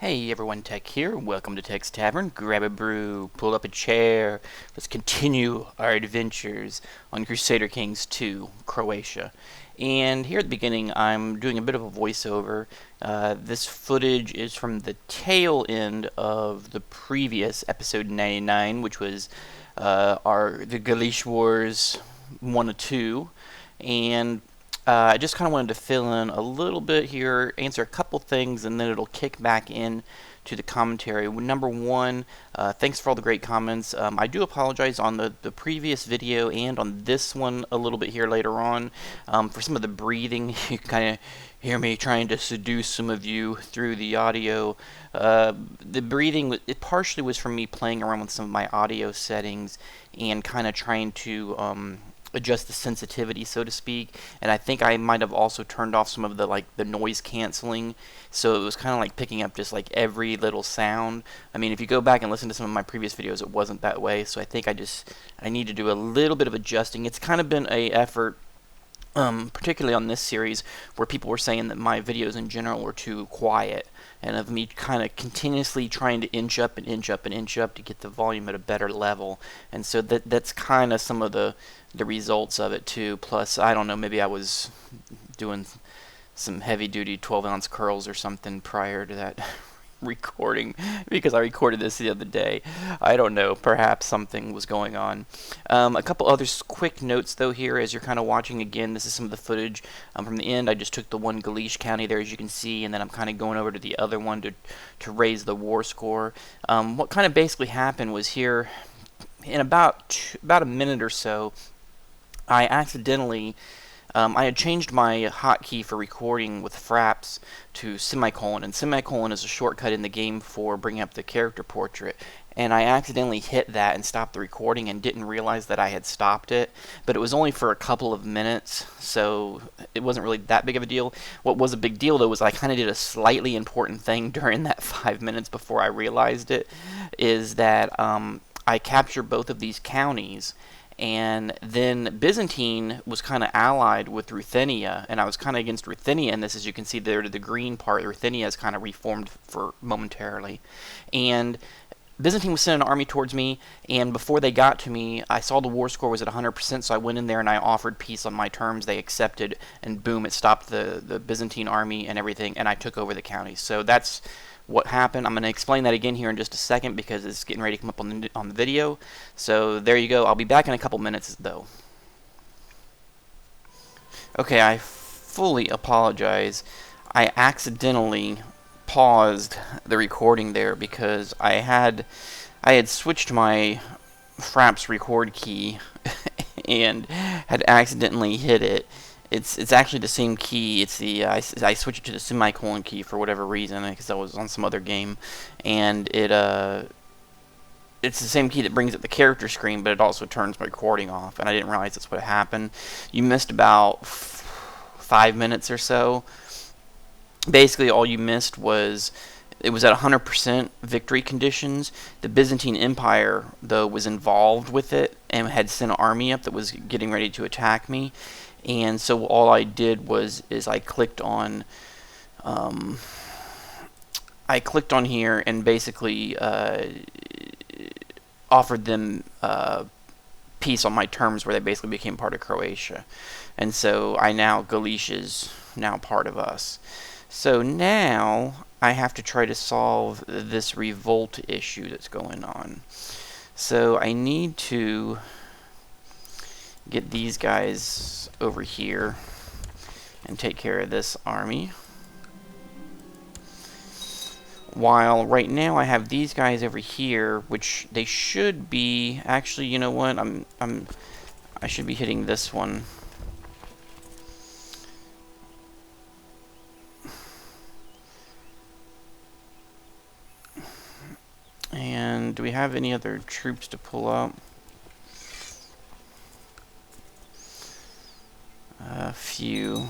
Hey everyone, Tech here. Welcome to Tech's Tavern. Grab a brew, pull up a chair. Let's continue our adventures on Crusader Kings 2, Croatia. And here at the beginning, I'm doing a bit of a voiceover. This footage is from the tail end of the previous episode 99, which was the Galich Wars 1 and 2. And I just kind of wanted to fill in a little bit here, answer a couple things, and then it'll kick back in to the commentary. Number one, thanks for all the great comments. I do apologize on the previous video and on this one a little bit here later on for some of the breathing. You kind of hear me trying to seduce some of you through the audio. The breathing, it partially was from me playing around with some of my audio settings and kind of trying to adjust the sensitivity, so to speak, and I think I might have also turned off some of the noise canceling, so it was kind of like picking up just like every little sound. I mean, if you go back and listen to some of my previous videos, it wasn't that way, so I think I need to do a little bit of adjusting. It's kind of been a effort, particularly on this series, where people were saying that my videos in general were too quiet, and of me kind of continuously trying to inch up and inch up and inch up to get the volume at a better level. And so that's kind of some of the results of it too. Plus, I don't know, maybe I was doing some heavy duty 12-ounce curls or something prior to that recording, because I recorded this the other day. I don't know, perhaps something was going on. A couple other quick notes though here as you're kind of watching again. This is some of the footage from the end. I just took the one Galich county there, as you can see, and then I'm kind of going over to the other one to raise the war score. What kind of basically happened was here in about a minute or so, I accidentally I had changed my hotkey for recording with fraps to semicolon, and semicolon is a shortcut in the game for bringing up the character portrait. And I accidentally hit that and stopped the recording and didn't realize that I had stopped it. But it was only for a couple of minutes, so it wasn't really that big of a deal. What was a big deal, though, was I kind of did a slightly important thing during that 5 minutes before I realized it, is that I captured both of these counties. And then Byzantine was kind of allied with Ruthenia, and I was kind of against Ruthenia in this. As you can see there, the green part, Ruthenia is kind of reformed for momentarily. And Byzantine was sending an army towards me, and before they got to me, I saw the war score was at 100%, so I went in there and I offered peace on my terms. They accepted, and boom, it stopped the Byzantine army and everything, and I took over the county. So that's what happened. I'm going to explain that again here in just a second because it's getting ready to come up on the video. So there you go. I'll be back in a couple minutes though. Okay, I fully apologize. I accidentally paused the recording there because I had switched my fraps record key and had accidentally hit it. It's actually the same key. It's the I switched it to the semicolon key for whatever reason because I was on some other game, and it's the same key that brings up the character screen, but it also turns my recording off, and I didn't realize that's what happened. You missed about 5 minutes or so. Basically, all you missed was it was at 100% victory conditions. The Byzantine Empire, though, was involved with it and had sent an army up that was getting ready to attack me. And so all I did is I clicked on here and basically offered them peace on my terms, where they basically became part of Croatia. And so Galich is now part of us. So now I have to try to solve this revolt issue that's going on. So I need to get these guys over here and take care of this army. While right now I have these guys over here, which they should be actually, you know what? I should be hitting this one. And do we have any other troops to pull up? A few.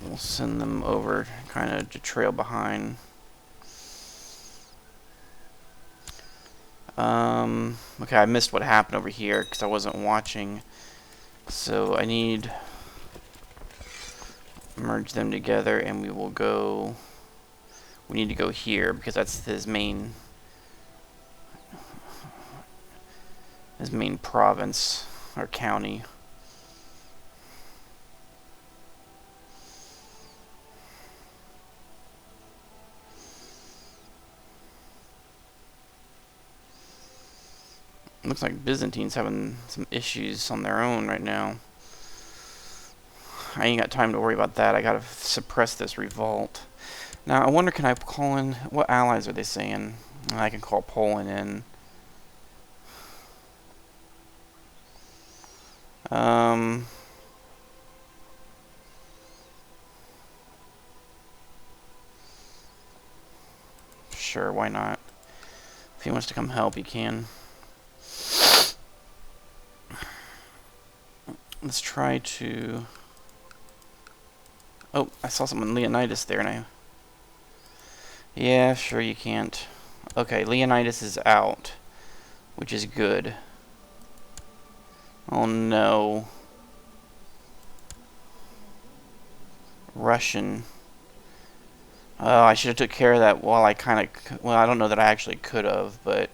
We'll send them over kind of to trail behind. Okay, I missed what happened over here because I wasn't watching. So I need merge them together, and we will go we need to go here because that's his main province or county. Looks like Byzantine's having some issues on their own right now. I ain't got time to worry about that. I gotta suppress this revolt. Now, I wonder, can I call in... What allies are they saying? I can call Poland in. Sure, why not? If he wants to come help, he can. Let's try to... Oh, I saw someone Leonidas there, and I... Yeah, sure, you can't. Okay, Leonidas is out, which is good. Oh no. Russian. Oh, I should have took care of that while I kind of... Well, I don't know that I actually could have, but...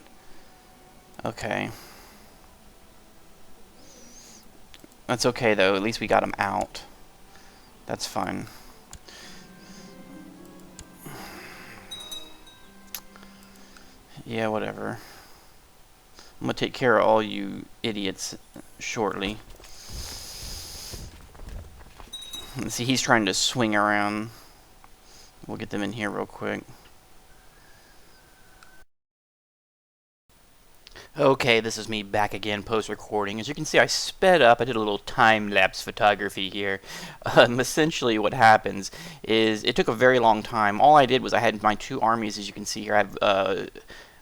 Okay. That's okay, though. At least we got him out. That's fine. Yeah, whatever. I'm gonna take care of all you idiots shortly. Let's see, he's trying to swing around. We'll get them in here real quick. Okay, this is me back again post-recording. As you can see, I sped up. I did a little time-lapse photography here. Essentially what happens is it took a very long time. All I did was I had my two armies, as you can see here. I have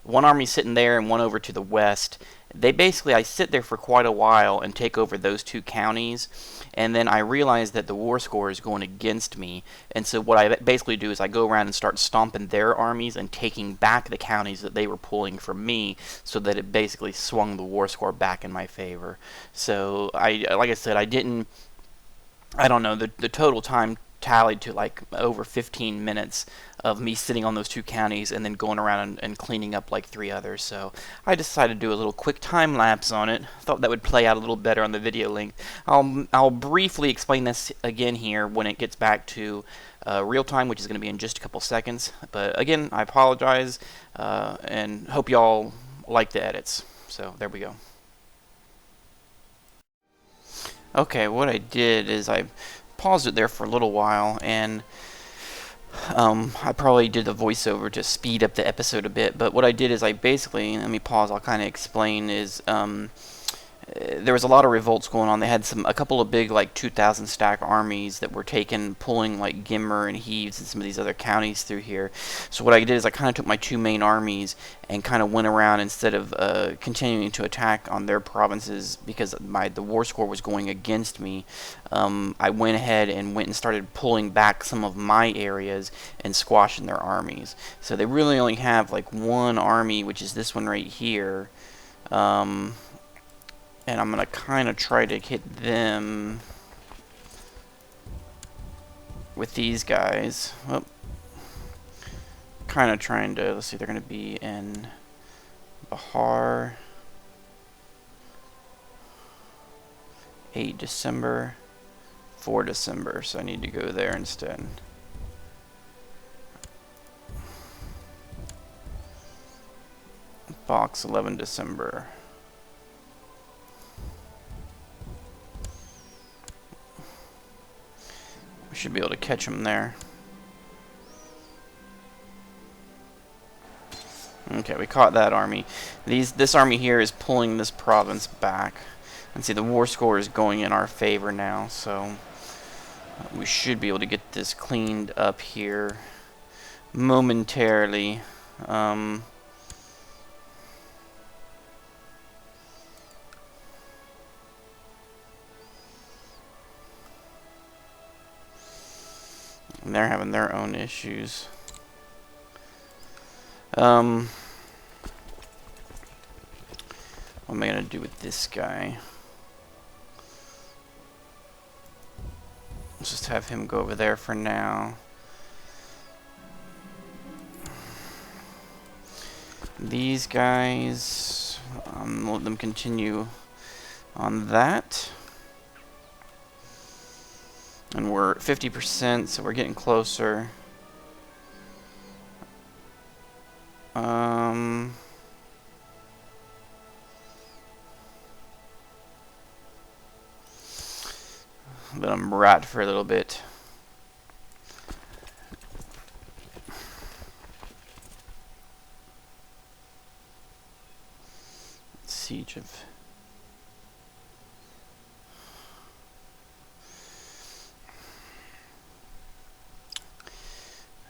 one army sitting there and one over to the west. I sit there for quite a while and take over those two counties, and then I realize that the war score is going against me, and so what I basically do is I go around and start stomping their armies and taking back the counties that they were pulling from me, so that it basically swung the war score back in my favor. So like I said, I don't know, the total time tallied to like over 15 minutes of me sitting on those two counties and then going around and cleaning up like 3 others. So I decided to do a little quick time lapse on it. Thought that would play out a little better on the video length. I'll briefly explain this again here when it gets back to real time, which is going to be in just a couple seconds. But again, I apologize and hope y'all like the edits. So there we go. Okay, what I did is I paused it there for a little while, and I probably did the voiceover to speed up the episode a bit, but what I did is I basically, let me pause, I'll kind of explain, is there was a lot of revolts going on. They had a couple of big, like 2,000 stack armies that were pulling like Gimmer and Heves and some of these other counties through here. So what I did is I kind of took my two main armies and kind of went around, instead of continuing to attack on their provinces because the war score was going against me. I went ahead and started pulling back some of my areas and squashing their armies. So they really only have like one army, which is this one right here. And I'm going to kind of try to hit them with these guys. Oh. Kind of trying to, let's see, they're going to be in Bahar, 8 December, 4 December, so I need to go there instead. Box 11 December. We should be able to catch them there. Okay, we caught that army. This army here is pulling this province back. And see, the war score is going in our favor now, so we should be able to get this cleaned up here momentarily. And they're having their own issues. What am I going to do with this guy? Let's just have him go over there for now. These guys, let them continue on that. And we're at 50%, so we're getting closer. Let them rot for a little bit. Siege of...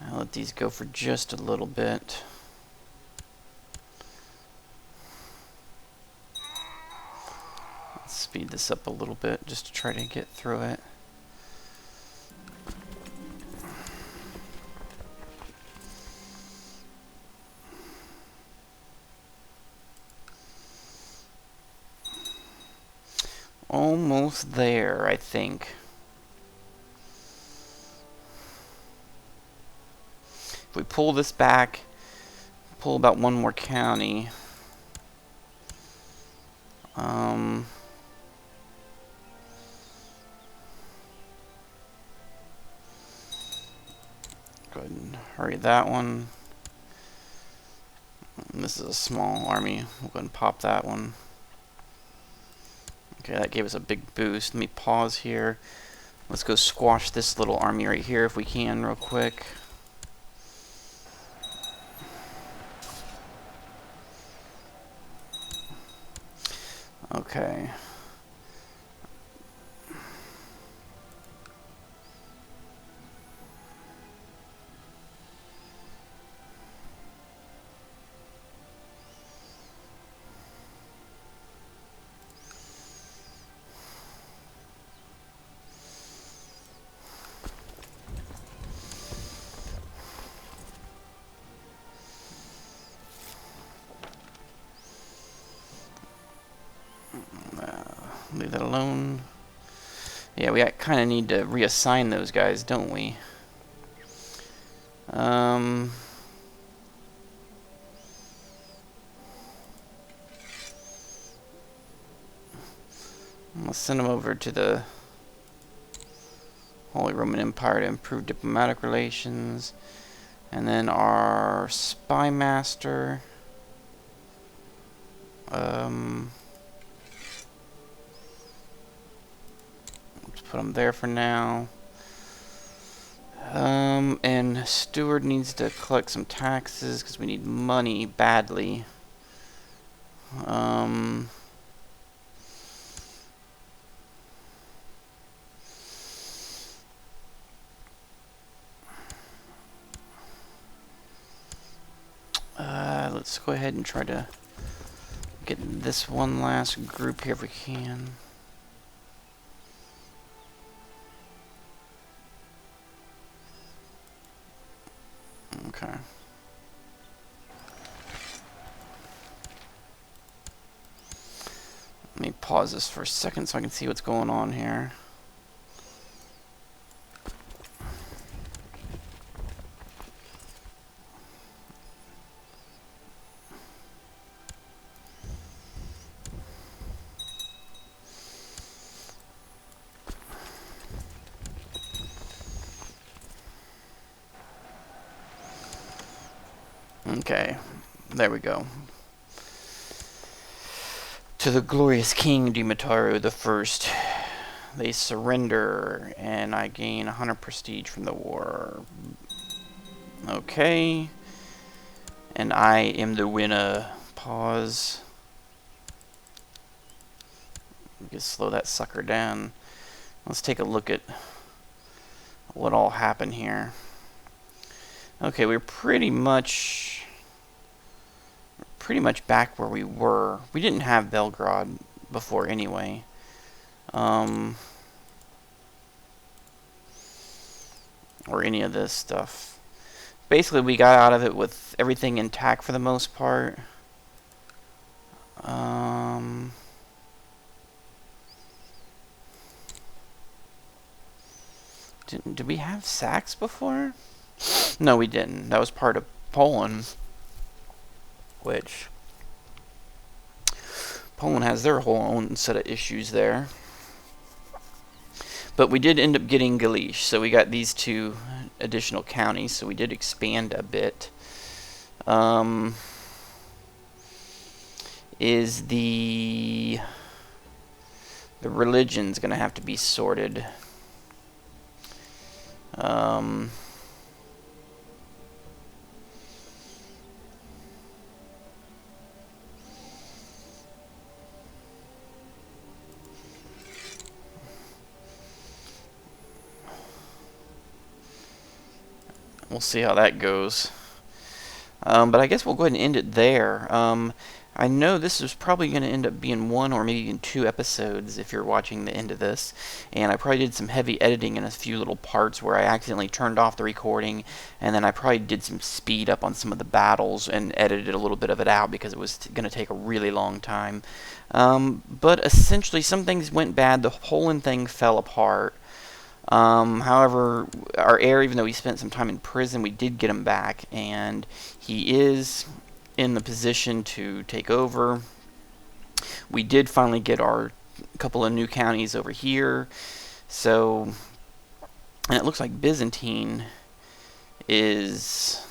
I'll let these go for just a little bit. Let's speed this up a little bit just to try to get through it. Almost there, I think. If we pull this back, pull about one more county. Go ahead and hurry that one. And this is a small army. We'll go ahead and pop that one. Okay, that gave us a big boost. Let me pause here. Let's go squash this little army right here if we can real quick. Okay. Leave that alone. Yeah, we kind of need to reassign those guys, don't we? Let's send them over to the Holy Roman Empire to improve diplomatic relations. And then our spy master. Let's put him there for now. And Steward needs to collect some taxes because we need money badly. Let's go ahead and try to get this one last group here if we can. Okay. Let me pause this for a second so I can see what's going on here. Okay, there we go. To the glorious King Dimitaru the First, they surrender, and I gain 100 prestige from the war. Okay, and I am the winner. Pause. We can slow that sucker down. Let's take a look at what all happened here. Okay, we're pretty much back where we were. We didn't have Belgrade before anyway. Or any of this stuff. Basically, we got out of it with everything intact for the most part. Did we have Saxe before? No, we didn't. That was part of Poland. which Poland has their whole own set of issues there. But we did end up getting Galich, so we got these 2 additional counties, so we did expand a bit. Is the religion's going to have to be sorted. We'll see how that goes. But I guess we'll go ahead and end it there. I know this is probably going to end up being 1 or maybe even 2 episodes if you're watching the end of this. And I probably did some heavy editing in a few little parts where I accidentally turned off the recording, and then I probably did some speed up on some of the battles and edited a little bit of it out because it was going to take a really long time. But essentially some things went bad. The Poland thing fell apart. However, our heir, even though he spent some time in prison, we did get him back, and he is in the position to take over. We did finally get our couple of new counties over here, so, and it looks like Byzantine has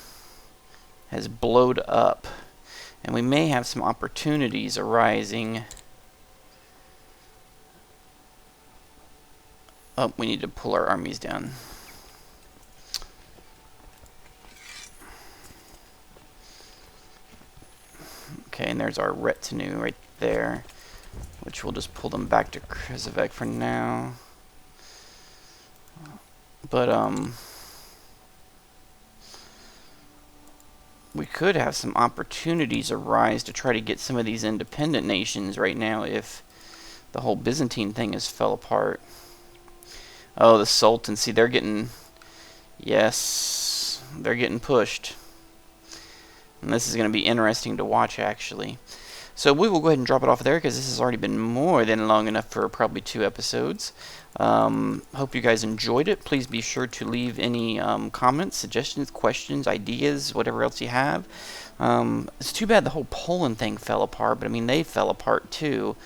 blowed up, and we may have some opportunities arising. Oh, we need to pull our armies down. Okay, and there's our retinue right there, which we'll just pull them back to Crusader for now. But, we could have some opportunities arise to try to get some of these independent nations right now if the whole Byzantine thing has fell apart. Oh, the Sultan, see, they're getting, yes, they're getting pushed. And this is going to be interesting to watch, actually. So we will go ahead and drop it off there because this has already been more than long enough for probably 2 episodes. Hope you guys enjoyed it. Please be sure to leave any comments, suggestions, questions, ideas, whatever else you have. It's too bad the whole Poland thing fell apart, but I mean, they fell apart too.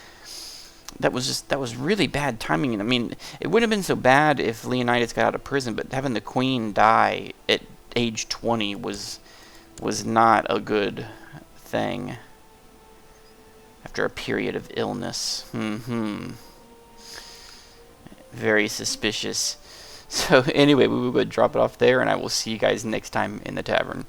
That was really bad timing. I mean, it wouldn't have been so bad if Leonidas got out of prison, but having the queen die at age 20 was not a good thing after a period of illness. Very suspicious. So anyway, we will go drop it off there, and I will see you guys next time in the tavern.